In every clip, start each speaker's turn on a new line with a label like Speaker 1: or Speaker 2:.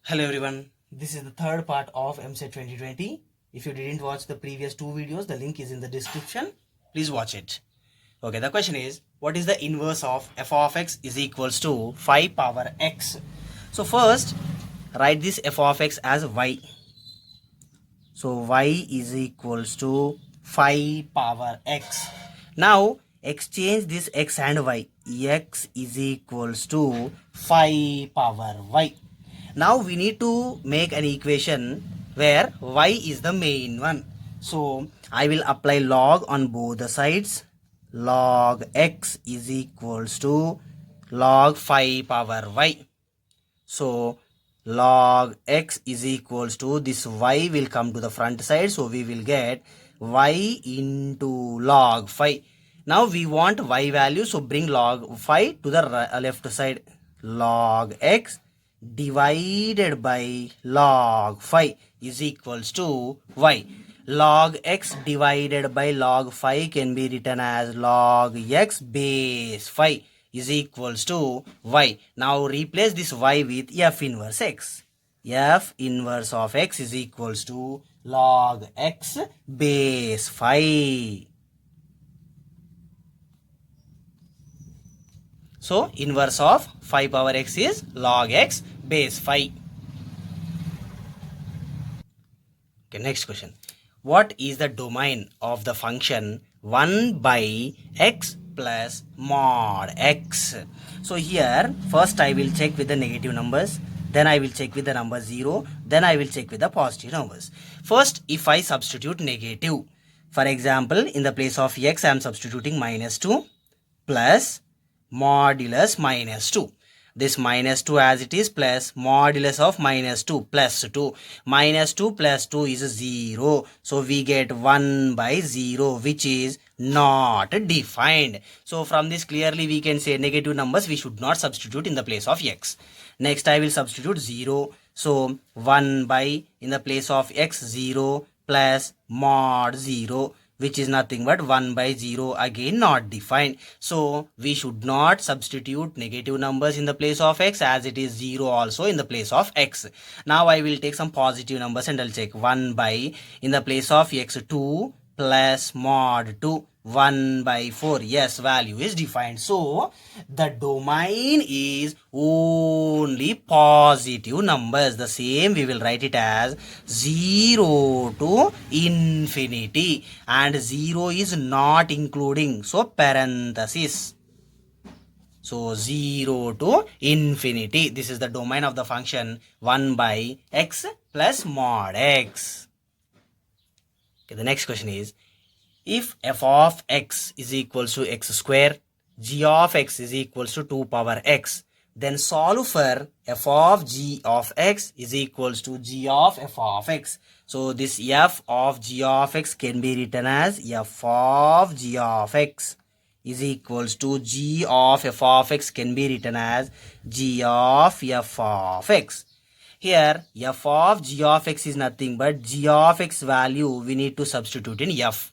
Speaker 1: Hello everyone, this is the third part of MSET 2020. If you didn't watch the previous two videos, the link is in the description. Please watch it. Okay, the question is, what is the inverse of f of x is equals to 5 power x? So first, write this f of x as y. So y is equals to 5 power x. Now, exchange this x and y. X is equals to 5 power y. Now we need to make an equation where y is the main one. So I will apply log on both the sides. Log x is equals to log 5 power y. So log x is equals to this y will come to the front side. So we will get y into log 5. Now we want y value. So bring log 5 to the left side. Log x divided by log 5 is equals to y. Log x divided by log 5 can be written as log x base 5 is equals to y. Now replace this y with f inverse x. F inverse of x is equals to log x base 5. So inverse of 5 power x is log x base 5. Okay, next question. What is the domain of the function 1 by x plus mod x? So here first I will check with the negative numbers, then I will check with the number 0, then I will check with the positive numbers. First, if I substitute negative, for example, in the place of x I am substituting minus 2 plus modulus minus 2. This minus 2 as it is plus modulus of minus 2 plus 2. Minus 2 plus 2 is 0. So we get 1 by 0 which is not defined. So from this clearly we can say negative numbers we should not substitute in the place of x. Next I will substitute 0. So 1 by in the place of x 0 plus mod 0, which is nothing but 1 by 0, again not defined. So we should not substitute negative numbers in the place of x as it is 0 also in the place of x. Now I will take some positive numbers and I'll check 1 by in the place of x 2 plus mod 2. 1 by 4. Yes, value is defined. So the domain is only positive numbers. The same we will write it as 0 to infinity, and 0 is not including, so parenthesis. So 0 to infinity. This is the domain of the function 1 by x plus mod x. Okay, the next question is, if f of x is equals to x square, g of x is equals to 2 power x, then solve for f of g of x is equals to g of f of x. So this f of g of x can be written as f of g of x is equals to g of f of x can be written as g of f of x. Here f of g of x is nothing but g of x value we need to substitute in f.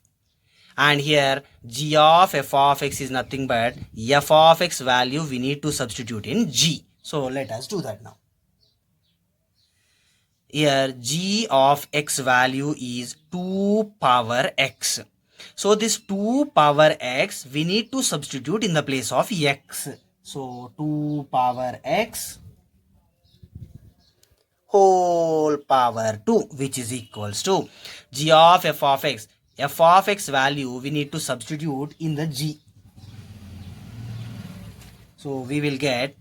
Speaker 1: And here g of f of x is nothing but f of x value we need to substitute in g. So let us do that now. Here g of x value is 2 power x. So this 2 power x we need to substitute in the place of x. So 2 power x whole power 2, which is equals to g of f of x. F of x value we need to substitute in the g. So we will get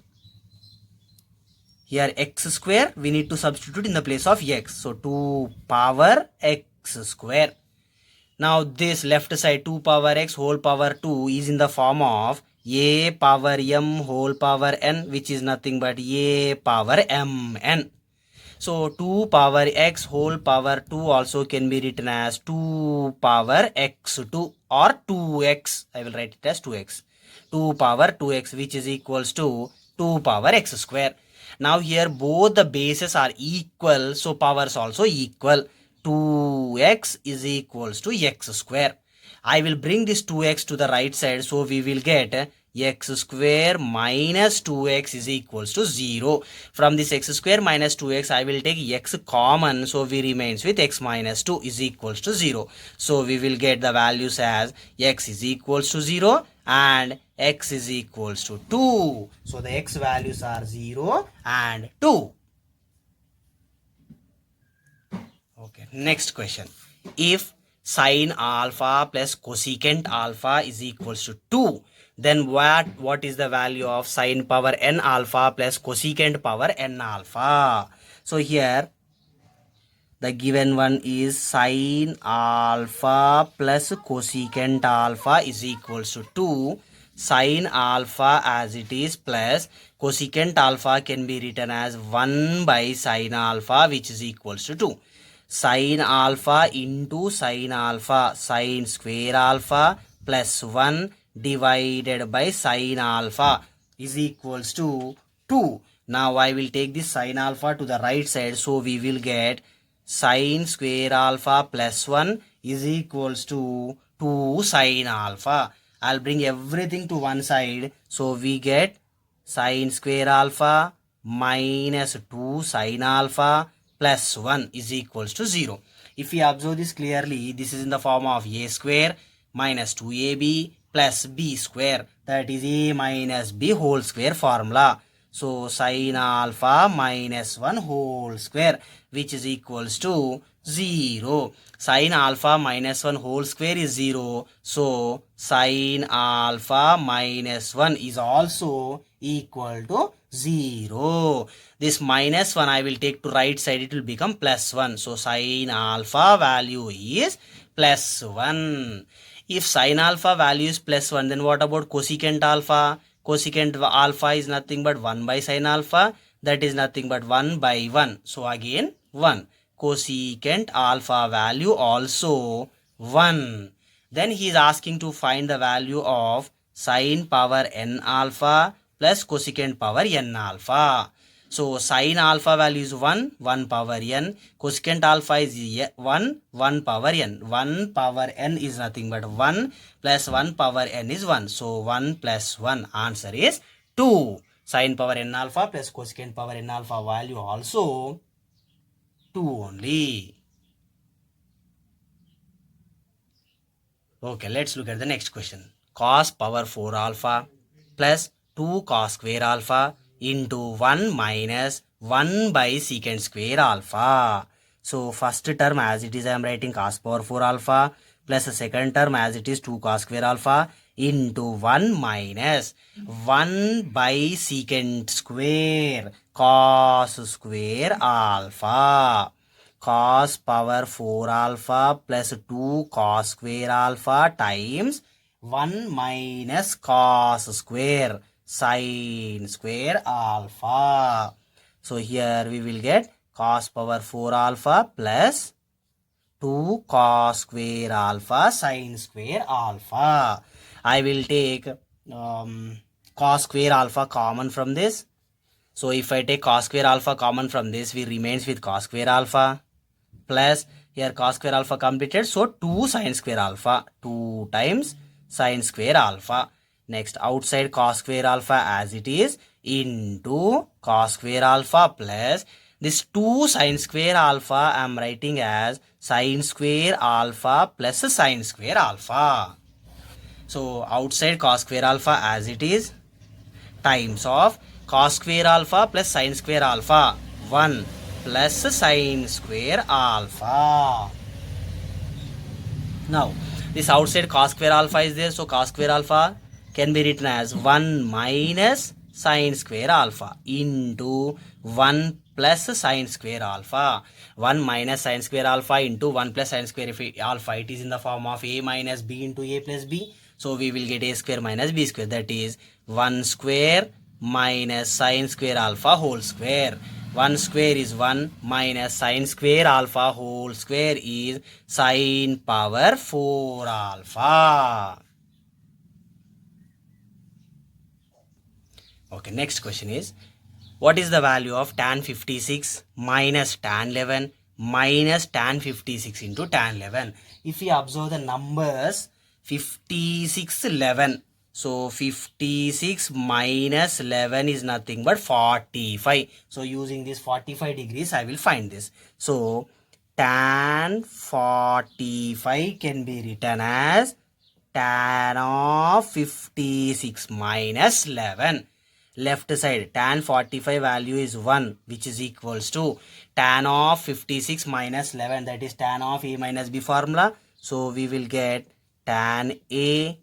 Speaker 1: here x square we need to substitute in the place of x. So 2 power x square. Now this left side 2 power x whole power 2 is in the form of a power m whole power n, which is nothing but a power mn. So 2 power x whole power 2 also can be written as 2 power x2 or 2x. I will write it as 2x. 2 power 2x, which is equals to 2 power x square. Now here both the bases are equal, so powers also equal. 2x is equals to x square. I will bring this 2x to the right side, so we will get x square minus 2x is equals to 0. From this x square minus 2x, I will take x common, so we remains with x minus 2 is equals to 0. So we will get the values as x is equals to 0 and x is equals to 2. So the x values are 0 and 2. Okay, next question. If sine alpha plus cosecant alpha is equals to 2, then what is the value of sine power n alpha plus cosecant power n alpha? So here the given one is sine alpha plus cosecant alpha is equals to 2. Sine alpha as it is plus cosecant alpha can be written as 1 by sine alpha, which is equals to 2. Sine alpha into sine alpha, sine square alpha plus 1 divided by sine alpha is equals to 2. Now I will take this sine alpha to the right side, so we will get sine square alpha plus 1 is equals to 2 sine alpha. I'll bring everything to one side, so we get sine square alpha minus 2 sine alpha plus 1 is equals to 0. If we observe this clearly, this is in the form of a square minus 2ab plus b square, that is a minus b whole square formula. So sine alpha minus 1 whole square, which is equals to 0. Sine alpha minus 1 whole square is 0. So sine alpha minus 1 is also equal to 0. This minus 1 I will take to right side, it will become plus 1. So sine alpha value is plus 1. If sine alpha value is plus 1, then what about cosecant alpha? Cosecant alpha is nothing but 1 by sine alpha, that is nothing but 1 by 1. So again 1. Cosecant alpha value also 1. Then he is asking to find the value of sine power n alpha plus cosecant power n alpha. So sine alpha value is 1, 1 power n. Cosecant alpha is 1, 1 power n. 1 power n is nothing but 1 plus 1 power n is 1. So 1 plus 1, answer is 2. Sine power n alpha plus cosecant power n alpha value also 2 only. Okay, let's look at the next question. Cos power 4 alpha plus 2 cos square alpha into 1 minus 1 by secant square alpha. So first term as it is I am writing cos power 4 alpha plus the second term as it is 2 cos square alpha into 1 minus 1 by secant square cos square alpha. Cos power 4 alpha plus 2 cos square alpha times 1 minus cos square sin square alpha. So here we will get cos power 4 alpha plus 2 cos square alpha sin square alpha. I will take cos square alpha common from this. So if I take cos square alpha common from this, we remains with cos square alpha plus here cos square alpha completed. So 2 sin square alpha, 2 times sin square alpha. Next outside cos square alpha as it is into cos square alpha plus this 2 sin square alpha I am writing as sin square alpha plus sin square alpha. So outside cos square alpha as it is times of cos square alpha plus sin square alpha 1 plus sin square alpha. Now this outside cos square alpha is there, so cos square alpha can be written as 1 minus sin square alpha into 1 plus sin square alpha. 1 minus sin square alpha into 1 plus sin square alpha, it is in the form of a minus b into a plus b. So we will get a square minus b square, that is 1 square minus sin square alpha whole square. 1 square is 1 minus sin square alpha whole square is sin power 4 alpha. Okay, next question is, what is the value of tan 56 minus tan 11 minus tan 56 into tan 11? If we observe the numbers 56, 11. So 56 minus 11 is nothing but 45. So using this 45 degrees, I will find this. So tan 45 can be written as tan of 56 minus 11. Left side, tan 45 value is 1, which is equals to tan of 56 minus 11, that is tan of A minus B formula. So we will get tan A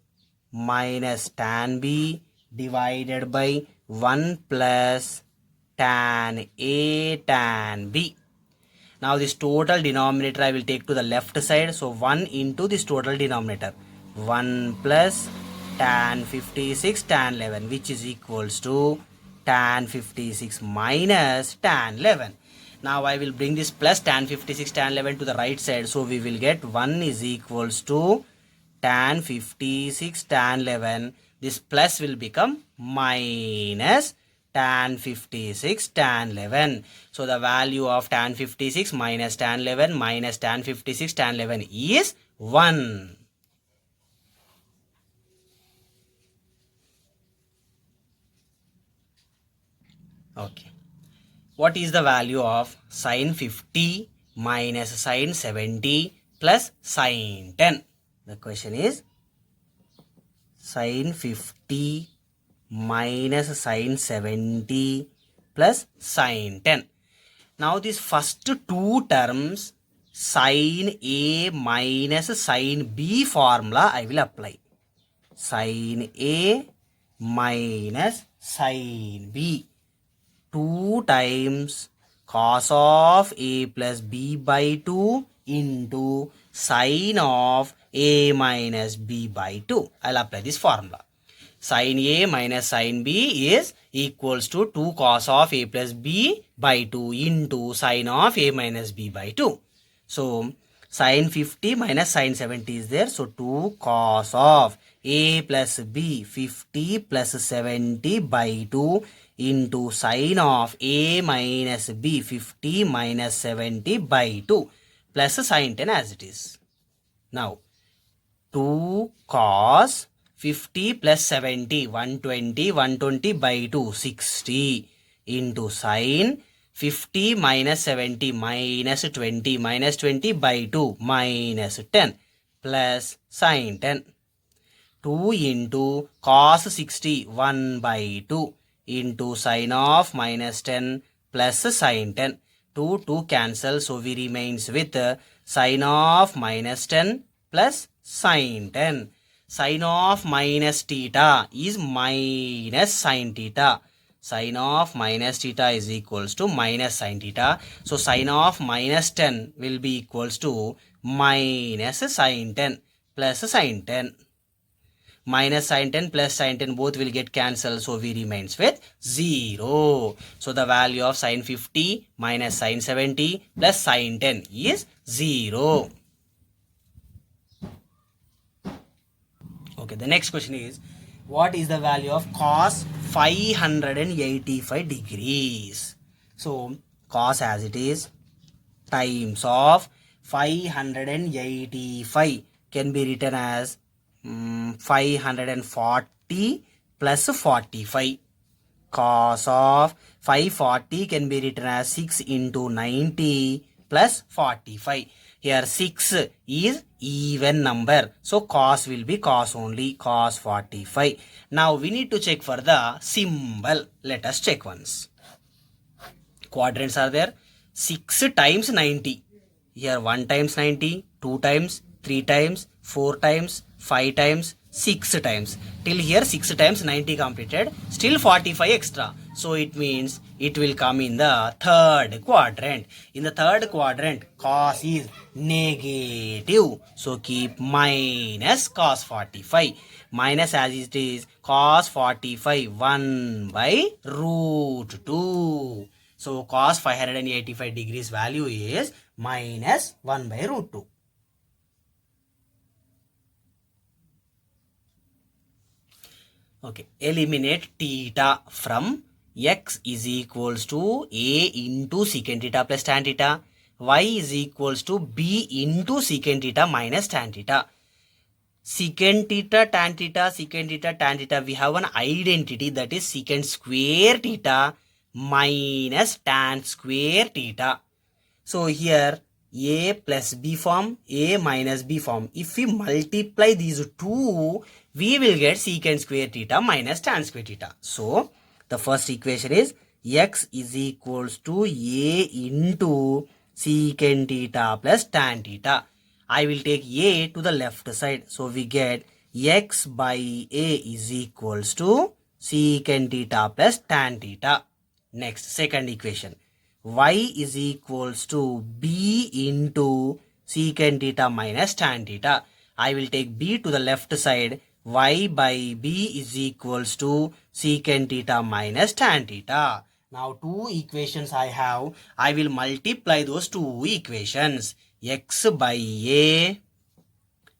Speaker 1: minus tan B divided by 1 plus tan A tan B. Now this total denominator I will take to the left side. So 1 into this total denominator. 1 plus tan 56 tan 11, which is equals to tan 56 minus tan 11. Now I will bring this plus tan 56 tan 11 to the right side. So we will get 1 is equals to tan 56 tan 11. This plus will become minus tan 56 tan 11. So the value of tan 56 minus tan 11 minus tan 56 tan 11 is 1. Okay. What is the value of sine 50 minus sine 70 plus sine 10? The question is sine 50 minus sine 70 plus sine 10. Now these first two terms, sine A minus sine B formula I will apply. Sine A minus sine B. 2 times cos of A plus B by 2 into sine of A minus B by 2. I'll apply this formula. Sine A minus sine B is equals to 2 cos of A plus B by 2 into sine of A minus B by 2. So sine 50 minus sine 70 is there. So 2 cos of A plus B 50 plus 70 by 2 into sine of A minus B 50 minus 70 by 2 plus sine 10 as it is. Now 2 cos 50 plus 70 120 by 2 60 into sine 50 minus 70 minus 20 by 2 minus 10 plus sine 10. 2 into cos 60 1 by 2 into sine of minus 10 plus sine 10. 2 cancel, so we remains with sine of minus 10 plus sine 10. Sine of minus theta is minus sine theta. Sine of minus theta is equals to minus sine theta. So sine of minus 10 will be equals to minus sine 10 plus sine 10. Minus sine 10 plus sine 10 both will get cancelled, so we remains with 0. So the value of sine 50 minus sine 70 plus sine 10 is 0. Okay, the next question is, what is the value of cos 585 degrees? So cos as it is times of 585 can be written as 540 plus 45. Cos of 540 can be written as 6 into 90 plus 45. Here 6 is even number, so cos will be cos only, cos 45. Now we need to check for the symbol. Let us check once. Quadrants are there. 6 times 90. Here 1 times 90, 2 times, 3 times, 4 times, 5 times, 6 times. Till here 6 times 90 completed. Still 45 extra. So it means it will come in the third quadrant. In the third quadrant, cos is negative. So keep minus cos 45. Minus as it is cos 45 1 by root 2. So cos 585 degrees value is minus 1 by root 2. Okay, eliminate theta from x is equals to a into secant theta plus tan theta, y is equals to b into secant theta minus tan theta. secant theta, tan theta, secant theta, tan theta. We have an identity, that is secant square theta minus tan square theta. So here a plus b form, a minus b form. If we multiply these two, we will get secant square theta minus tan square theta. So the first equation is x is equals to a into secant theta plus tan theta. I will take a to the left side. So we get x by a is equals to secant theta plus tan theta. Next, second equation. Y is equals to b into secant theta minus tan theta. I will take b to the left side. Y by b is equals to secant theta minus tan theta. Now two equations I have. I will multiply those two equations. X by a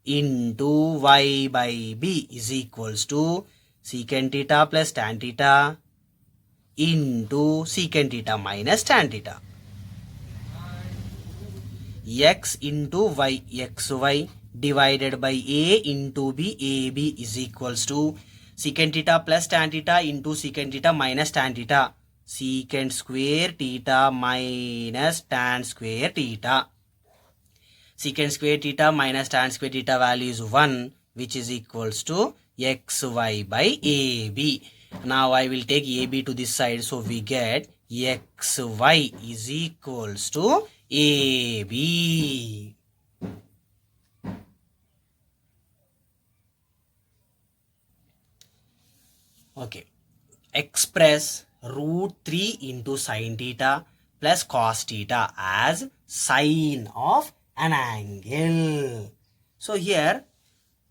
Speaker 1: into y by b is equals to secant theta plus tan theta into secant theta minus tan theta. X into y, xy divided by a into b, ab is equals to secant theta plus tan theta into secant theta minus tan theta, secant square theta minus tan square theta. Secant square theta minus tan square theta value is 1, which is equals to xy by ab. Now I will take AB to this side, so we get XY is equals to AB. Okay. Express root 3 into sin theta plus cos theta as sine of an angle. So here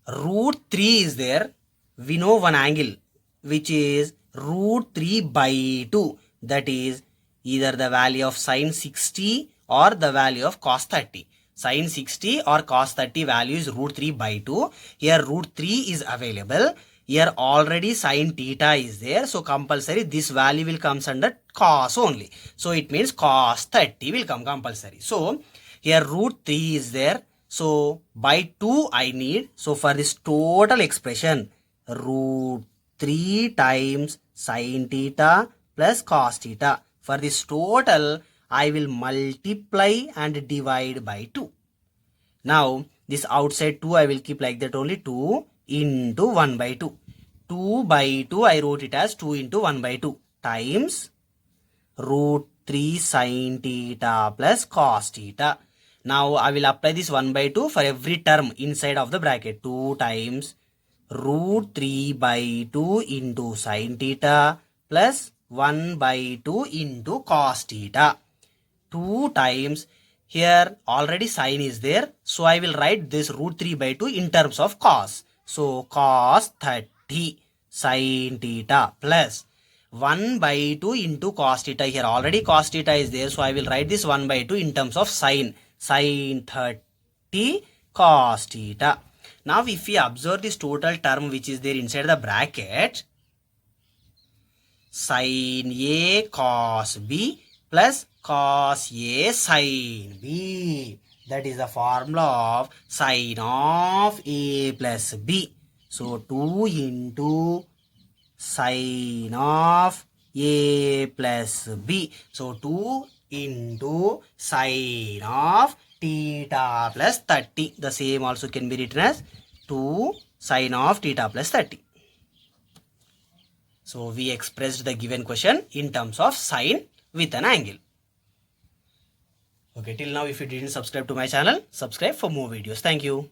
Speaker 1: root 3 is there. We know one angle, which is root 3 by 2. That is either the value of sine 60 or the value of cos 30. Sine 60 or cos 30 value is root 3 by 2. Here root 3 is available. Here already sine theta is there. So compulsory this value will comes under cos only. So it means cos 30 will come compulsory. So here root 3 is there. So by 2 I need. So for this total expression, root 3 times sin theta plus cos theta. For this total, I will multiply and divide by 2. Now, this outside 2 I will keep like that only, 2 into 1 by 2. 2 by 2 I wrote it as 2 into 1 by 2 times root 3 sin theta plus cos theta. Now, I will apply this 1 by 2 for every term inside of the bracket. 2 times root 3 by 2 into sin theta plus 1 by 2 into cos theta. 2 times, here already sin is there. So I will write this root 3 by 2 in terms of cos. So cos 30 sin theta plus 1 by 2 into cos theta. Here already cos theta is there. So I will write this 1 by 2 in terms of sin 30 cos theta. Now if we observe this total term which is there inside the bracket, sin A cos B plus cos A sin B. That is the formula of sin of A plus B. So 2 into sin of A plus B. So 2 into sin of theta plus 30. The same also can be written as 2 sin of theta plus 30. So we expressed the given question in terms of sine with an angle. Okay, till now if you didn't subscribe to my channel, subscribe for more videos. Thank you.